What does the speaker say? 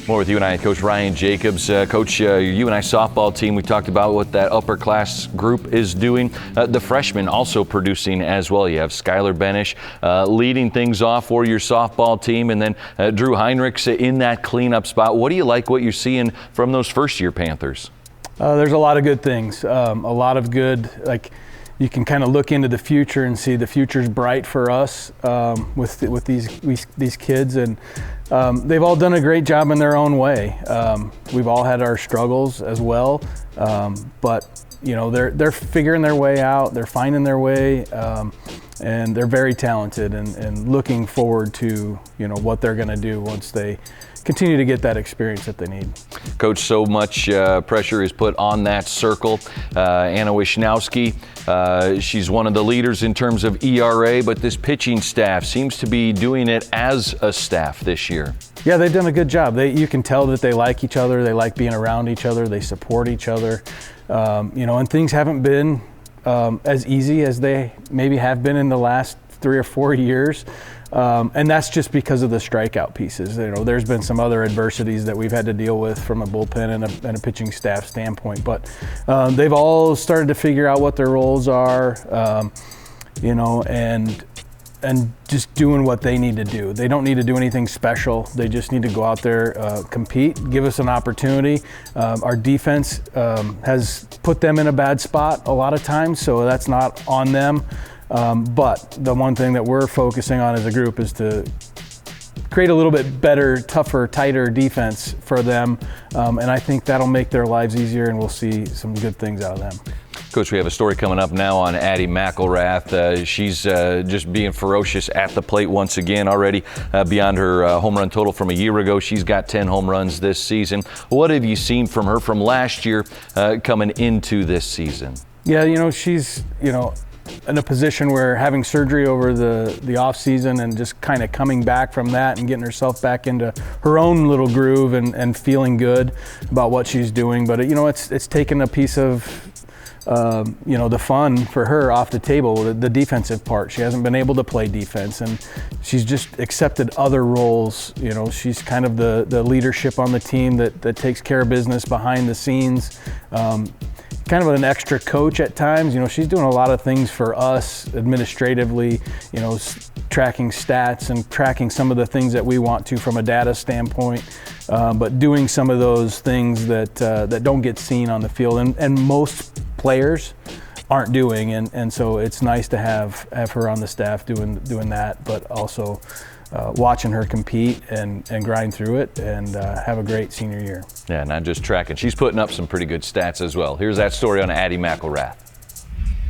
More with UNI Coach Ryan Jacobs. Coach, your UNI softball team, we talked about what that upper class group is doing. The freshmen also producing as well. You have Skylar Benish leading things off for your softball team, and then Drew Heinrichs in that cleanup spot. What do you like what you're seeing from those first-year Panthers? There's a lot of good things. A lot of good, like, you can kind of look into the future and see the future's bright for us with these kids, and they've all done a great job in their own way. We've all had our struggles as well, but you know, they're figuring their way out. They're finding their way, and they're very talented, and looking forward to, you know, what they're going to do once they continue to get that experience that they need. Coach, so much pressure is put on that circle. Anna Wisnowski, she's one of the leaders in terms of ERA, but this pitching staff seems to be doing it as a staff this year. Yeah, they've done a good job. You can tell that they like each other. They like being around each other. They support each other. You know, and things haven't been as easy as they maybe have been in the last 3 or 4 years. And that's just because of the strikeout pieces. You know, there's been some other adversities that we've had to deal with from a bullpen and a pitching staff standpoint. But they've all started to figure out what their roles are, you know, and just doing what they need to do. They don't need to do anything special. They just need to go out there, compete, give us an opportunity. Our defense has put them in a bad spot a lot of times, so that's not on them. But the one thing that we're focusing on as a group is to create a little bit better, tougher, tighter defense for them. And I think that'll make their lives easier, and we'll see some good things out of them. Coach, we have a story coming up now on Addie McElrath. She's just being ferocious at the plate once again, already beyond her home run total from a year ago. She's got 10 home runs this season. What have you seen from her from last year coming into this season? Yeah, you know, she's, you know, in a position where having surgery over the off season and just kind of coming back from that and getting herself back into her own little groove and feeling good about what she's doing. But, you know, it's taken a piece of, you know, the fun for her off the table, the defensive part. She hasn't been able to play defense, and she's just accepted other roles. You know, she's kind of the leadership on the team that takes care of business behind the scenes. Kind of an extra coach at times. You know, she's doing a lot of things for us administratively, you know, tracking stats and tracking some of the things that we want to from a data standpoint, but doing some of those things that don't get seen on the field, and most players aren't doing, and so it's nice to have her on the staff doing that, but also watching her compete and grind through it and have a great senior year. Yeah, not just tracking. She's putting up some pretty good stats as well. Here's that story on Addie McElrath.